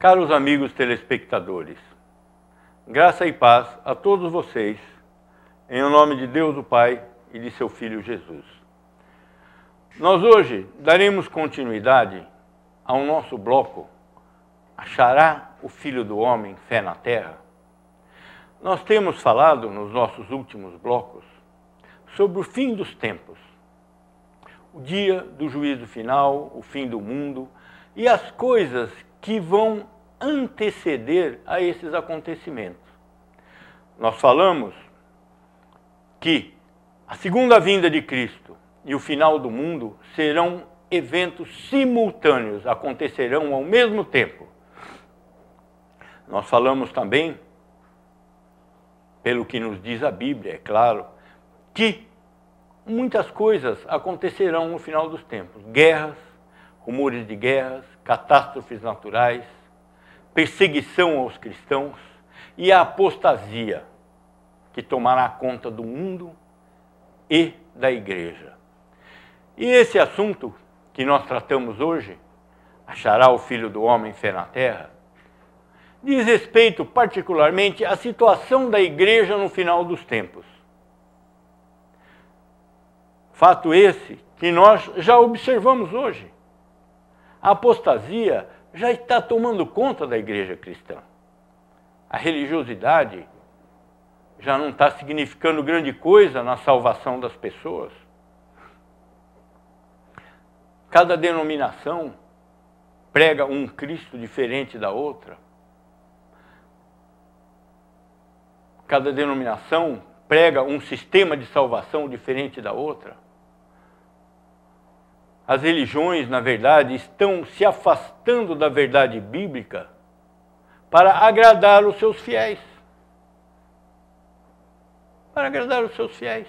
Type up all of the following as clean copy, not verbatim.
Caros amigos telespectadores, graça e paz a todos vocês, em nome de Deus o Pai e de seu Filho Jesus. Nós hoje daremos continuidade ao nosso bloco Achará o Filho do Homem fé na Terra? Nós temos falado nos nossos últimos blocos sobre o fim dos tempos, o dia do juízo final, o fim do mundo e as coisas que vão anteceder a esses acontecimentos. Nós falamos que a segunda vinda de Cristo e o final do mundo serão eventos simultâneos, acontecerão ao mesmo tempo. Nós falamos também, pelo que nos diz a Bíblia, é claro, que muitas coisas acontecerão no final dos tempos. Guerras, rumores de guerras, catástrofes naturais, perseguição aos cristãos e a apostasia que tomará conta do mundo e da igreja. E esse assunto que nós tratamos hoje, achará o Filho do Homem fé na Terra, diz respeito particularmente à situação da igreja no final dos tempos. Fato esse que nós já observamos hoje. A apostasia já está tomando conta da igreja cristã. A religiosidade já não está significando grande coisa na salvação das pessoas. Cada denominação prega um Cristo diferente da outra. Cada denominação prega um sistema de salvação diferente da outra. As religiões, na verdade, estão se afastando da verdade bíblica para agradar os seus fiéis. Para agradar os seus fiéis.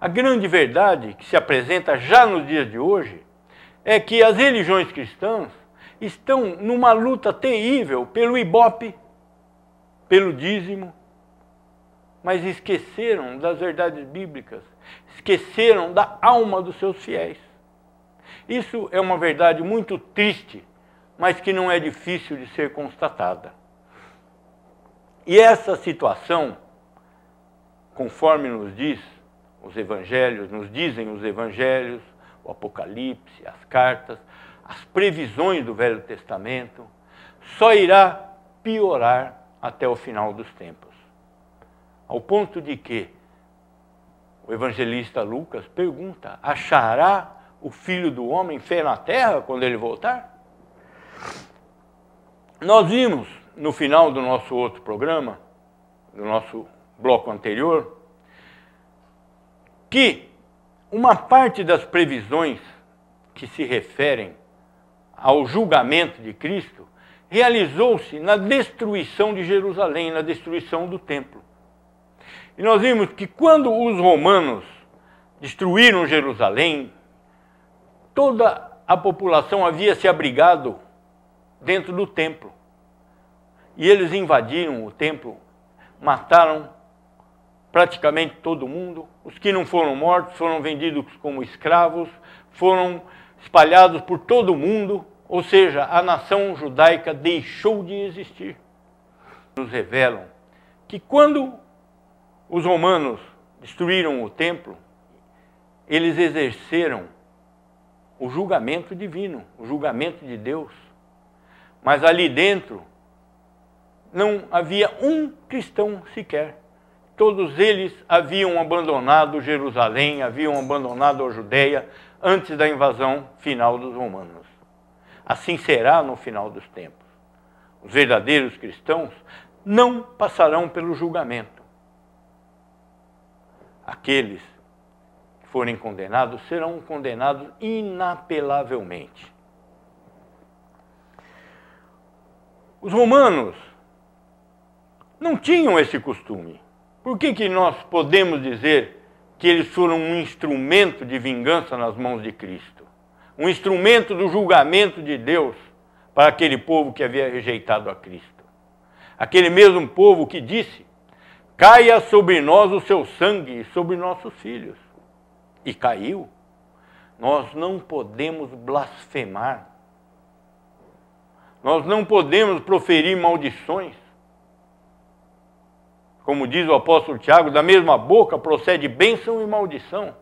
A grande verdade que se apresenta já nos dias de hoje é que as religiões cristãs estão numa luta terrível pelo ibope, pelo dízimo, mas esqueceram das verdades bíblicas, esqueceram da alma dos seus fiéis. Isso é uma verdade muito triste, mas que não é difícil de ser constatada. E essa situação, conforme nos dizem os evangelhos, o Apocalipse, as cartas, as previsões do Velho Testamento, só irá piorar até o final dos tempos. Ao ponto de que o evangelista Lucas pergunta: achará o Filho do Homem fé na terra quando ele voltar? Nós vimos no final do nosso outro programa, do nosso bloco anterior, que uma parte das previsões que se referem ao julgamento de Cristo realizou-se na destruição de Jerusalém, na destruição do templo. E nós vimos que quando os romanos destruíram Jerusalém, toda a população havia se abrigado dentro do templo. E eles invadiram o templo, mataram praticamente todo mundo. Os que não foram mortos foram vendidos como escravos, foram espalhados por todo o mundo, ou seja, a nação judaica deixou de existir. Nos revelam que quando os romanos destruíram o templo, eles exerceram o julgamento divino, o julgamento de Deus. Mas ali dentro não havia um cristão sequer. Todos eles haviam abandonado Jerusalém, haviam abandonado a Judeia antes da invasão final dos romanos. Assim será no final dos tempos. Os verdadeiros cristãos não passarão pelo julgamento. Aqueles que forem condenados serão condenados inapelavelmente. Os romanos não tinham esse costume. Por que nós podemos dizer que eles foram um instrumento de vingança nas mãos de Cristo? Um instrumento do julgamento de Deus para aquele povo que havia rejeitado a Cristo. Aquele mesmo povo que disse: caia sobre nós o seu sangue e sobre nossos filhos. E caiu. Nós não podemos blasfemar Nós não podemos proferir maldições. Como diz o apóstolo Tiago, da mesma boca procede bênção e maldição.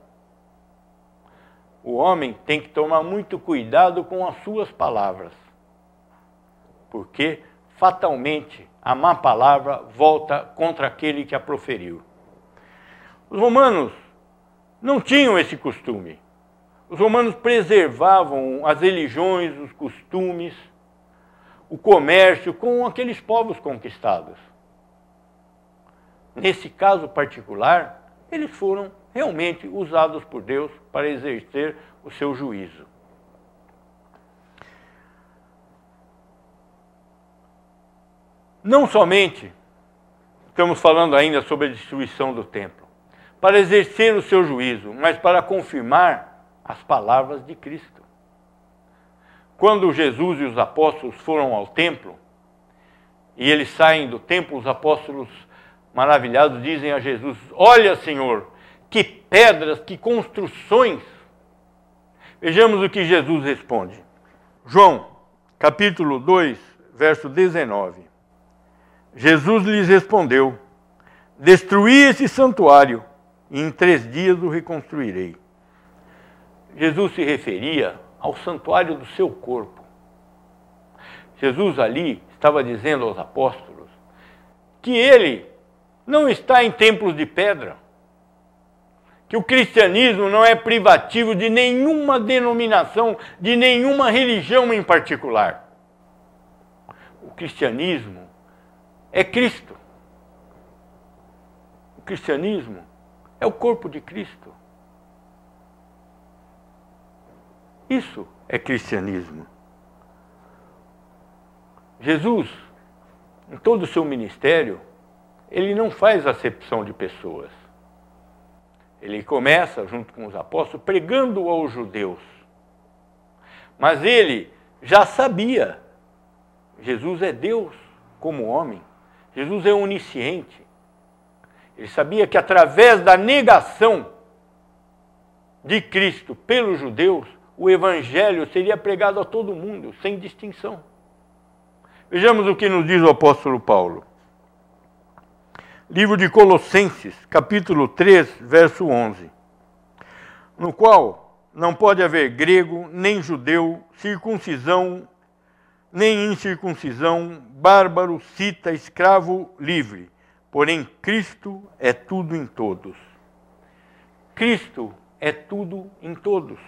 O homem tem que tomar muito cuidado com as suas palavras, porque fatalmente a má palavra volta contra aquele que a proferiu. Os romanos não tinham esse costume. Os romanos preservavam as religiões, os costumes, o comércio com aqueles povos conquistados. Nesse caso particular, eles foram realmente usados por Deus para exercer o seu juízo. Não somente estamos falando ainda sobre a destruição do templo, para exercer o seu juízo, mas para confirmar as palavras de Cristo. Quando Jesus e os apóstolos foram ao templo, e eles saem do templo, os apóstolos maravilhados dizem a Jesus: olha, Senhor, que pedras, que construções. Vejamos o que Jesus responde. João, capítulo 2, verso 19. Jesus lhes respondeu: destruí esse santuário, e em 3 dias o reconstruirei. Jesus se referia ao santuário do seu corpo. Jesus ali estava dizendo aos apóstolos que ele não está em templos de pedra, que o cristianismo não é privativo de nenhuma denominação, de nenhuma religião em particular. O cristianismo é Cristo. O cristianismo é o corpo de Cristo. Isso é cristianismo. Jesus, em todo o seu ministério, ele não faz acepção de pessoas. Ele começa, junto com os apóstolos, pregando aos judeus. Mas ele já sabia. Jesus é Deus como homem. Jesus é onisciente. Ele sabia que através da negação de Cristo pelos judeus, o evangelho seria pregado a todo mundo, sem distinção. Vejamos o que nos diz o apóstolo Paulo. Livro de Colossenses, capítulo 3, verso 11. No qual não pode haver grego, nem judeu, circuncisão, nem incircuncisão, bárbaro, cita, escravo, livre. Porém, Cristo é tudo em todos. Cristo é tudo em todos.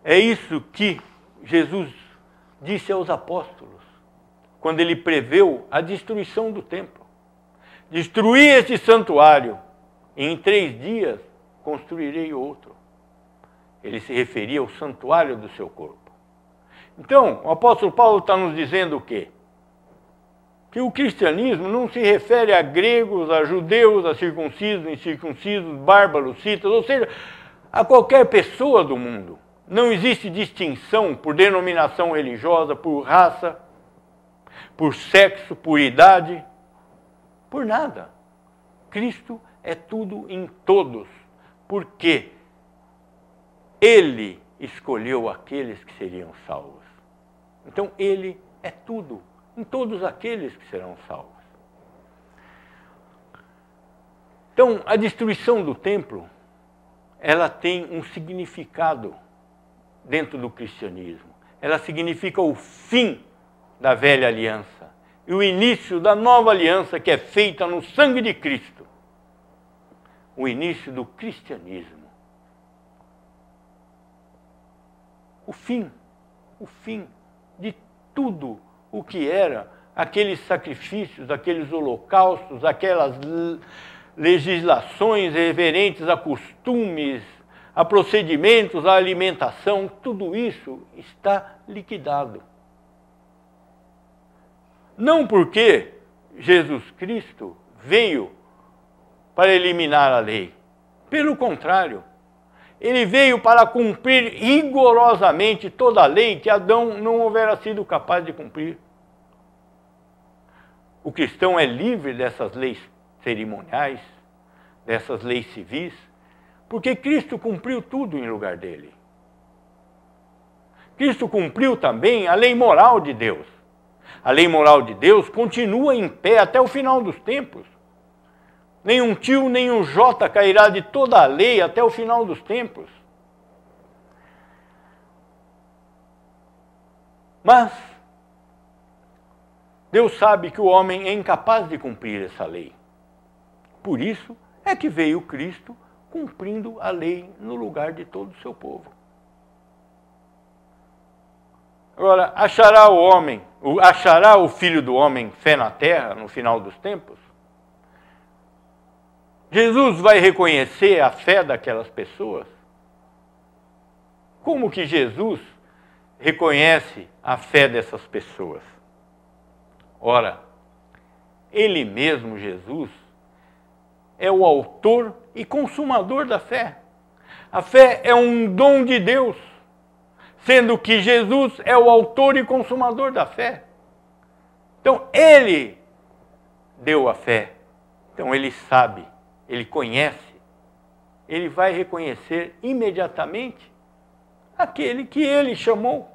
É isso que Jesus disse aos apóstolos, quando ele preveu a destruição do templo. Destruí este santuário, e em 3 dias construirei outro. Ele se referia ao santuário do seu corpo. Então, o apóstolo Paulo está nos dizendo o quê? Que o cristianismo não se refere a gregos, a judeus, a circuncisos, incircuncisos, bárbaros, citas, ou seja, a qualquer pessoa do mundo. Não existe distinção por denominação religiosa, por raça, por sexo, por idade, por nada. Cristo é tudo em todos, porque Ele escolheu aqueles que seriam salvos. Então Ele é tudo em todos aqueles que serão salvos. Então, a destruição do templo, ela tem um significado dentro do cristianismo. Ela significa o fim da velha aliança e o início da nova aliança que é feita no sangue de Cristo. O início do cristianismo. O fim de tudo o que era aqueles sacrifícios, aqueles holocaustos, aquelas legislações referentes a costumes, a procedimentos, a alimentação, tudo isso está liquidado. Não porque Jesus Cristo veio para eliminar a lei. Pelo contrário, ele veio para cumprir rigorosamente toda a lei que Adão não houvera sido capaz de cumprir. O cristão é livre dessas leis cerimoniais, dessas leis civis, porque Cristo cumpriu tudo em lugar dele. Cristo cumpriu também a lei moral de Deus. A lei moral de Deus continua em pé até o final dos tempos. Nenhum tio, nenhum jota cairá de toda a lei até o final dos tempos. Mas Deus sabe que o homem é incapaz de cumprir essa lei. Por isso é que veio Cristo cumprindo a lei no lugar de todo o seu povo. Agora, achará o Filho do Homem fé na terra no final dos tempos? Jesus vai reconhecer a fé daquelas pessoas? Como que Jesus reconhece a fé dessas pessoas? Ora, Ele mesmo, Jesus, é o autor e consumador da fé. A fé é um dom de Deus, sendo que Jesus é o autor e consumador da fé. Então, Ele deu a fé. Então, Ele sabe, Ele conhece, Ele vai reconhecer imediatamente aquele que Ele chamou.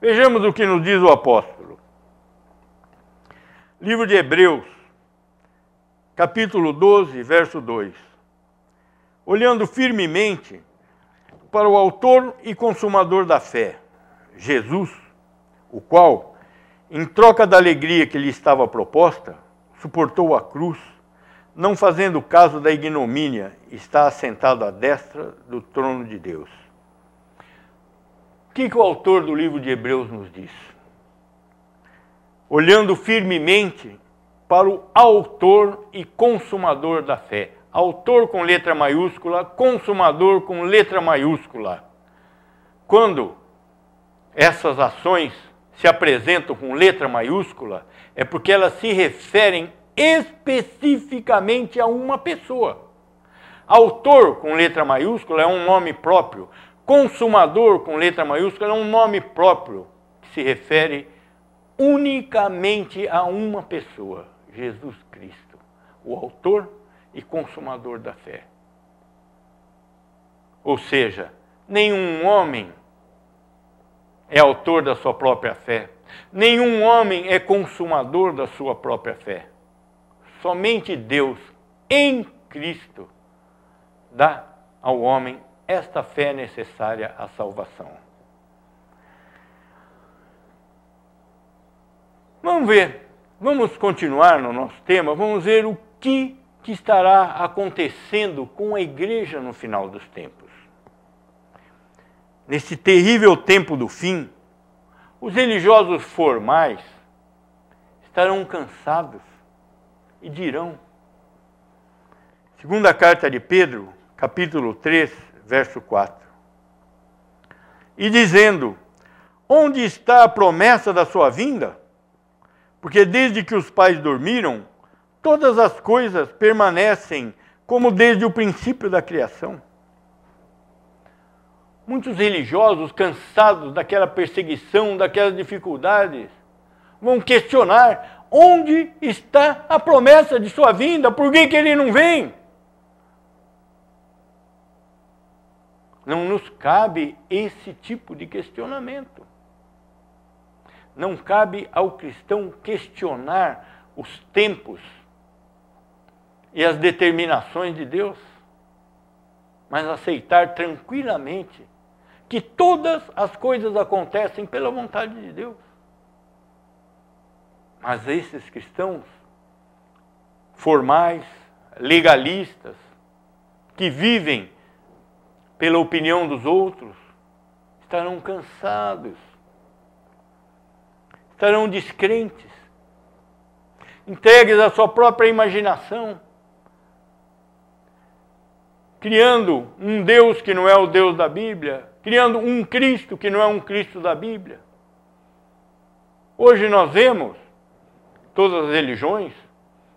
Vejamos o que nos diz o apóstolo. Livro de Hebreus, capítulo 12, verso 2. Olhando firmemente para o autor e consumador da fé, Jesus, o qual, em troca da alegria que lhe estava proposta, suportou a cruz, não fazendo caso da ignomínia, está assentado à destra do trono de Deus. O que o autor do livro de Hebreus nos diz? Olhando firmemente para o autor e consumador da fé. Autor com letra maiúscula, consumador com letra maiúscula. Quando essas ações se apresentam com letra maiúscula, é porque elas se referem especificamente a uma pessoa. Autor com letra maiúscula é um nome próprio. Consumador com letra maiúscula é um nome próprio, que se refere unicamente a uma pessoa, Jesus Cristo, o autor e consumador da fé. Ou seja, nenhum homem é autor da sua própria fé, nenhum homem é consumador da sua própria fé. Somente Deus, em Cristo, dá ao homem esta fé necessária à salvação. Vamos ver, vamos continuar no nosso tema, vamos ver o que estará acontecendo com a igreja no final dos tempos. Nesse terrível tempo do fim, os religiosos formais estarão cansados e dirão, segunda carta de Pedro, capítulo 3, verso 4, e dizendo, onde está a promessa da sua vinda? Porque desde que os pais dormiram, todas as coisas permanecem como desde o princípio da criação. Muitos religiosos, cansados daquela perseguição, daquelas dificuldades, vão questionar onde está a promessa de sua vinda, por que ele não vem? Não nos cabe esse tipo de questionamento. Não cabe ao cristão questionar os tempos e as determinações de Deus, mas aceitar tranquilamente que todas as coisas acontecem pela vontade de Deus. Mas esses cristãos formais, legalistas, que vivem pela opinião dos outros, estarão cansados, estarão descrentes, entregues à sua própria imaginação, criando um Deus que não é o Deus da Bíblia, criando um Cristo que não é um Cristo da Bíblia. Hoje nós vemos, todas as religiões,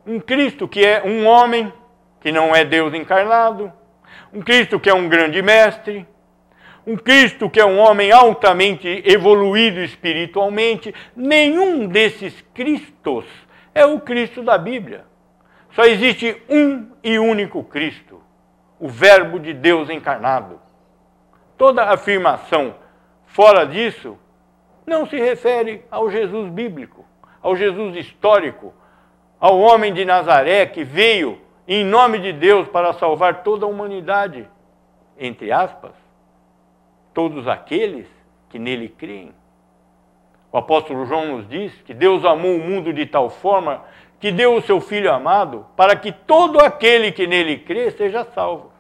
um Cristo que é um homem, que não é Deus encarnado, um Cristo que é um grande mestre, um Cristo que é um homem altamente evoluído espiritualmente. Nenhum desses Cristos é o Cristo da Bíblia. Só existe um e único Cristo, o Verbo de Deus encarnado. Toda afirmação fora disso, não se refere ao Jesus bíblico, ao Jesus histórico, ao homem de Nazaré que veio em nome de Deus para salvar toda a humanidade, entre aspas, todos aqueles que nele creem. O apóstolo João nos diz que Deus amou o mundo de tal forma que deu o seu Filho amado para que todo aquele que nele crê seja salvo.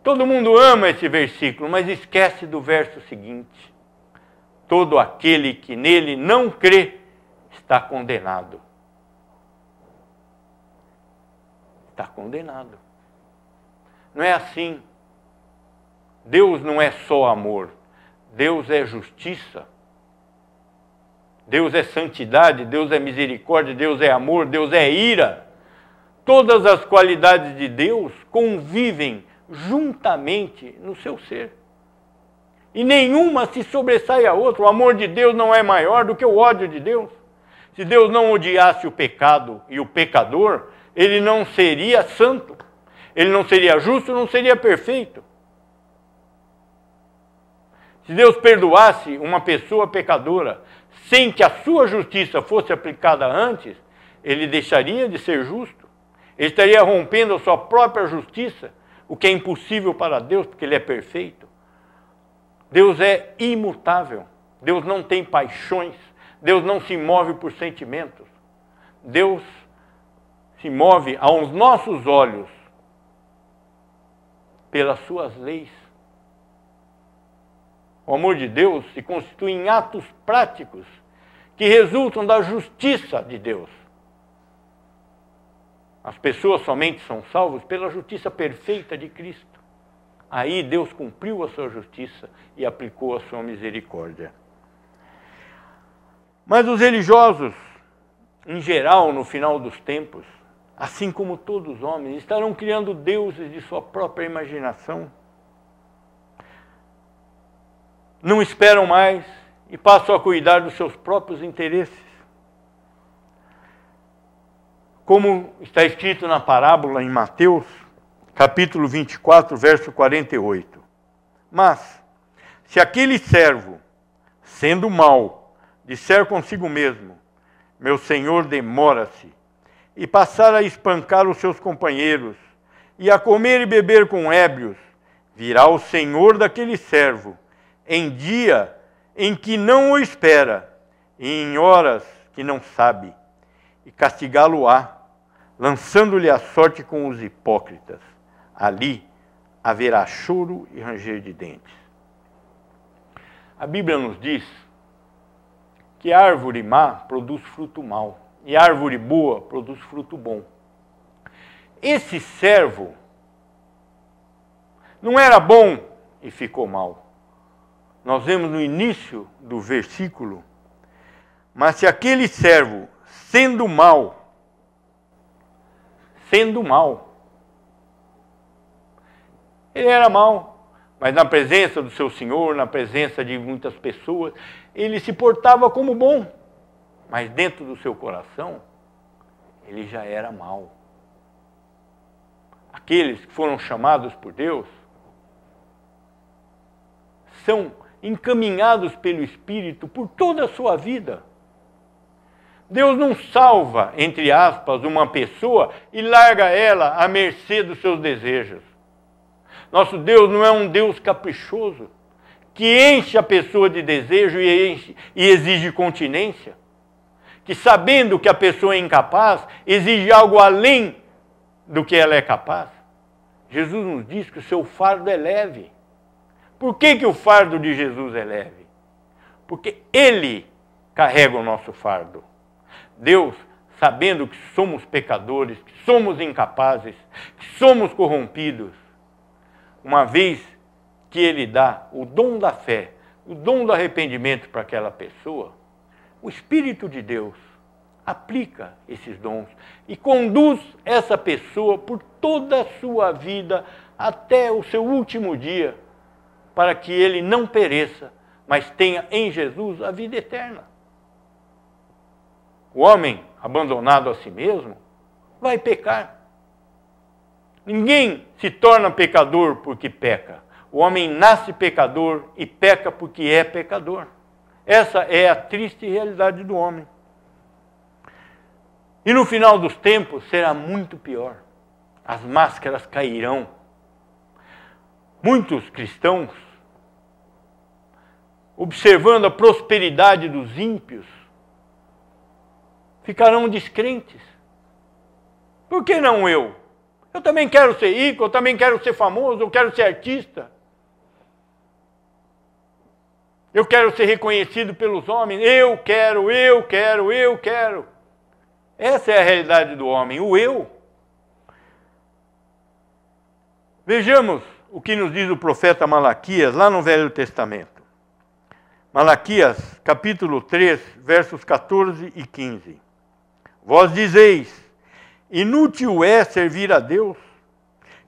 Todo mundo ama esse versículo, mas esquece do verso seguinte. Todo aquele que nele não crê está condenado. Está condenado. Não é assim. Deus não é só amor. Deus é justiça. Deus é santidade, Deus é misericórdia, Deus é amor, Deus é ira. Todas as qualidades de Deus convivem juntamente no seu ser. E nenhuma se sobressai a outra. O amor de Deus não é maior do que o ódio de Deus. Se Deus não odiasse o pecado e o pecador, ele não seria santo. Ele não seria justo, não seria perfeito. Se Deus perdoasse uma pessoa pecadora, sem que a sua justiça fosse aplicada antes, ele deixaria de ser justo. Ele estaria rompendo a sua própria justiça, o que é impossível para Deus, porque ele é perfeito. Deus é imutável. Deus não tem paixões. Deus não se move por sentimentos. Deus se move aos nossos olhos pelas suas leis. O amor de Deus se constitui em atos práticos que resultam da justiça de Deus. As pessoas somente são salvas pela justiça perfeita de Cristo. Aí Deus cumpriu a sua justiça e aplicou a sua misericórdia. Mas os religiosos, em geral, no final dos tempos, assim como todos os homens, estarão criando deuses de sua própria imaginação. Não esperam mais e passam a cuidar dos seus próprios interesses. Como está escrito na parábola em Mateus, capítulo 24, verso 48. Mas, se aquele servo, sendo mau, disser consigo mesmo, meu senhor demora-se, e passar a espancar os seus companheiros, e a comer e beber com ébrios, virá o senhor daquele servo, em dia em que não o espera, e em horas que não sabe, e castigá-lo-á, lançando-lhe a sorte com os hipócritas. Ali haverá choro e ranger de dentes. A Bíblia nos diz que árvore má produz fruto mau, e árvore boa produz fruto bom. Esse servo não era bom e ficou mal. Nós vemos no início do versículo, mas se aquele servo, sendo mau, ele era mau, mas na presença do seu senhor, na presença de muitas pessoas, ele se portava como bom, mas dentro do seu coração, ele já era mau. Aqueles que foram chamados por Deus são encaminhados pelo Espírito por toda a sua vida. Deus não salva, entre aspas, uma pessoa e larga ela à mercê dos seus desejos. Nosso Deus não é um Deus caprichoso, que enche a pessoa de desejo e exige continência, que sabendo que a pessoa é incapaz, exige algo além do que ela é capaz. Jesus nos diz que o seu fardo é leve. Por que o fardo de Jesus é leve? Porque Ele carrega o nosso fardo. Deus, sabendo que somos pecadores, que somos incapazes, que somos corrompidos, uma vez que Ele dá o dom da fé, o dom do arrependimento para aquela pessoa, o Espírito de Deus aplica esses dons e conduz essa pessoa por toda a sua vida até o seu último dia, para que ele não pereça, mas tenha em Jesus a vida eterna. O homem abandonado a si mesmo vai pecar. Ninguém se torna pecador porque peca. O homem nasce pecador e peca porque é pecador. Essa é a triste realidade do homem. E no final dos tempos será muito pior. As máscaras cairão. Muitos cristãos, observando a prosperidade dos ímpios, ficarão descrentes. Por que não eu? Eu também quero ser rico, eu também quero ser famoso, eu quero ser artista. Eu quero ser reconhecido pelos homens. Eu quero. Essa é a realidade do homem, o eu. Vejamos o que nos diz o profeta Malaquias, lá no Velho Testamento. Malaquias, capítulo 3, versos 14 e 15. Vós dizeis: inútil é servir a Deus,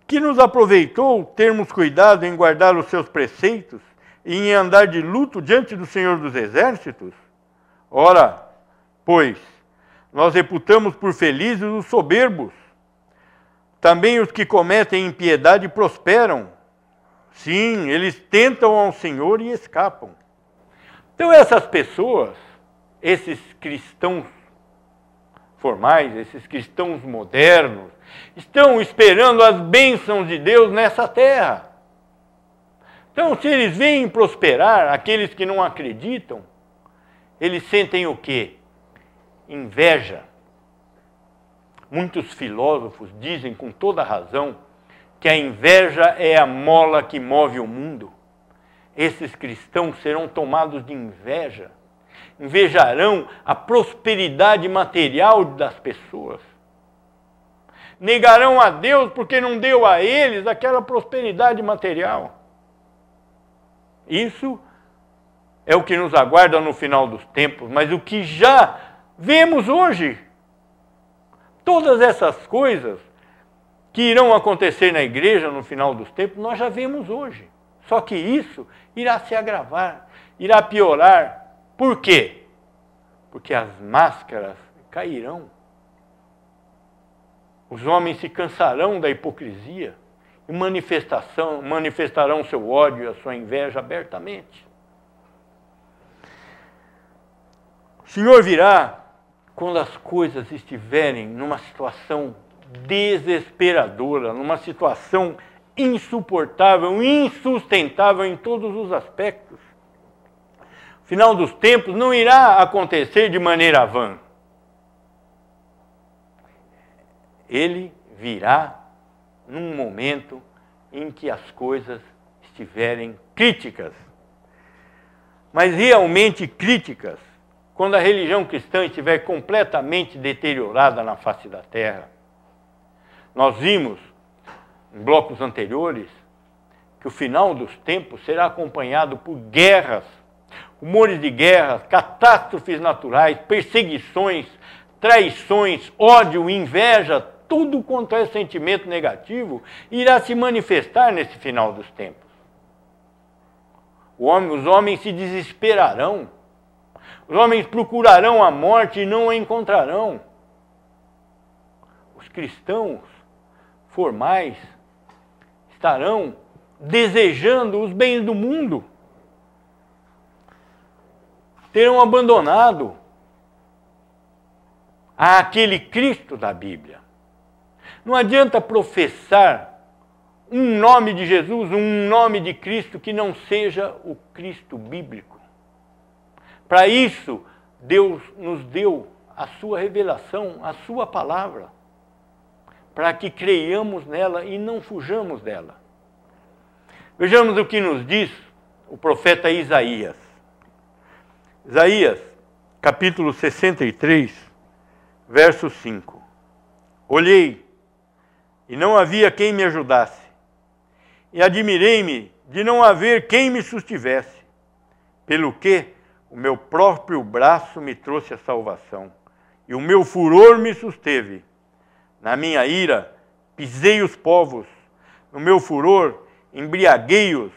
que nos aproveitou termos cuidado em guardar os seus preceitos e em andar de luto diante do Senhor dos Exércitos? Ora, pois, nós reputamos por felizes os soberbos. Também os que cometem impiedade prosperam. Sim, eles tentam ao Senhor e escapam. Então essas pessoas, esses cristãos formais, esses cristãos modernos, estão esperando as bênçãos de Deus nessa terra. Então, se eles veem prosperar aqueles que não acreditam, eles sentem o quê? Inveja. Muitos filósofos dizem com toda razão que a inveja é a mola que move o mundo. Esses cristãos serão tomados de inveja. Invejarão a prosperidade material das pessoas. Negarão a Deus porque não deu a eles aquela prosperidade material. Isso é o que nos aguarda no final dos tempos, mas o que já vemos hoje. Todas essas coisas que irão acontecer na igreja no final dos tempos, nós já vemos hoje. Só que isso irá se agravar, irá piorar. Por quê? Porque as máscaras cairão. Os homens se cansarão da hipocrisia e manifestarão seu ódio e a sua inveja abertamente. O Senhor virá quando as coisas estiverem numa situação desesperadora, numa situação insuportável, insustentável em todos os aspectos. O final dos tempos não irá acontecer de maneira vã. Ele virá num momento em que as coisas estiverem críticas. Mas realmente críticas, quando a religião cristã estiver completamente deteriorada na face da terra. Nós vimos, em blocos anteriores, que o final dos tempos será acompanhado por guerras, rumores de guerras, catástrofes naturais, perseguições, traições, ódio, inveja, tudo quanto é sentimento negativo irá se manifestar nesse final dos tempos. Os homens se desesperarão. Os homens procurarão a morte e não a encontrarão. Os cristãos formais estarão desejando os bens do mundo. Terão abandonado aquele Cristo da Bíblia. Não adianta professar um nome de Jesus, um nome de Cristo que não seja o Cristo bíblico. Para isso, Deus nos deu a sua revelação, a sua palavra, para que creiamos nela e não fujamos dela. Vejamos o que nos diz o profeta Isaías. Isaías, capítulo 63, verso 5. Olhei, e não havia quem me ajudasse, e admirei-me de não haver quem me sustivesse, pelo que o meu próprio braço me trouxe a salvação, e o meu furor me susteve. Na minha ira, pisei os povos, no meu furor, embriaguei-os,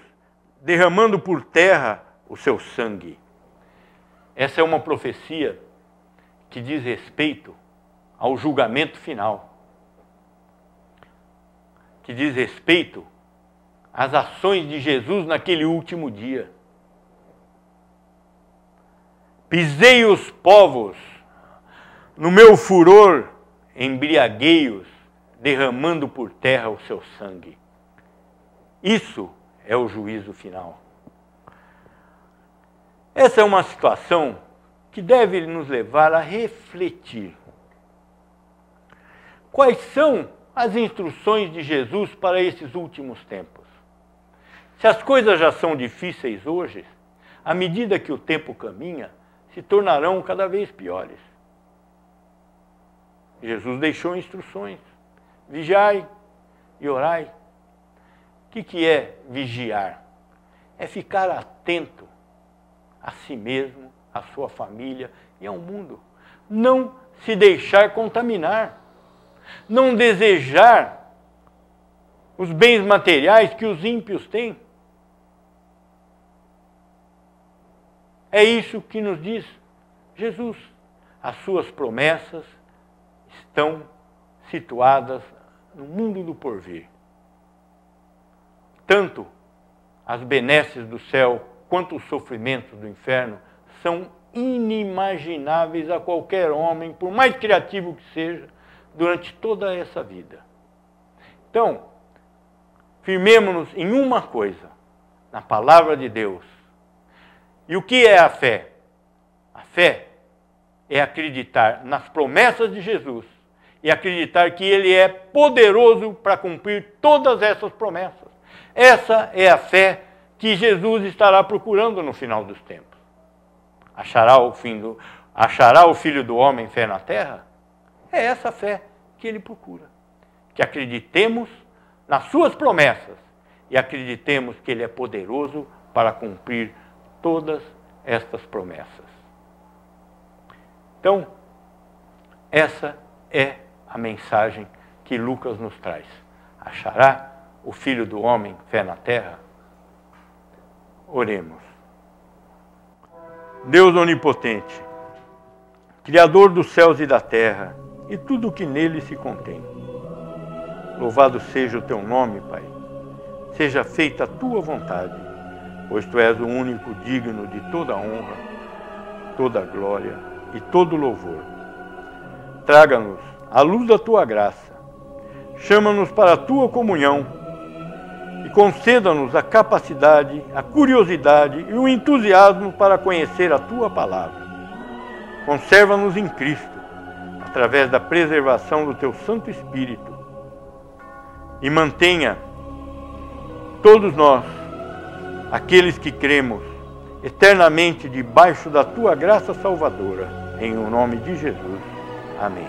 derramando por terra o seu sangue. Essa é uma profecia que diz respeito ao julgamento final, que diz respeito as ações de Jesus naquele último dia. Pisei os povos, no meu furor embriaguei-os, derramando por terra o seu sangue. Isso é o juízo final. Essa é uma situação que deve nos levar a refletir. Quais são as instruções de Jesus para esses últimos tempos? Se as coisas já são difíceis hoje, à medida que o tempo caminha, se tornarão cada vez piores. Jesus deixou instruções. Vigiai e orai. O que é vigiar? É ficar atento a si mesmo, à sua família e ao mundo. Não se deixar contaminar. Não desejar os bens materiais que os ímpios têm. É isso que nos diz Jesus. As suas promessas estão situadas no mundo do porvir. Tanto as benesses do céu quanto os sofrimentos do inferno são inimagináveis a qualquer homem, por mais criativo que seja, durante toda essa vida. Então, firmemo-nos em uma coisa, na palavra de Deus. E o que é a fé? A fé é acreditar nas promessas de Jesus e acreditar que Ele é poderoso para cumprir todas essas promessas. Essa é a fé que Jesus estará procurando no final dos tempos. Achará o Filho do Homem fé na terra? É essa fé que Ele procura. Que acreditemos nas suas promessas e acreditemos que Ele é poderoso para cumprir todas estas promessas. Então, essa é a mensagem que Lucas nos traz. Achará o Filho do Homem fé na terra? Oremos. Deus onipotente, Criador dos céus e da terra, e tudo o que nele se contém. Louvado seja o teu nome, Pai. Seja feita a tua vontade, pois tu és o único digno de toda honra, toda glória e todo louvor. Traga-nos a luz da tua graça, chama-nos para a tua comunhão e conceda-nos a capacidade, a curiosidade e o entusiasmo para conhecer a tua palavra. Conserva-nos em Cristo, através da preservação do teu Santo Espírito, e mantenha todos nós, aqueles que cremos, eternamente debaixo da tua graça salvadora, em o nome de Jesus. Amém.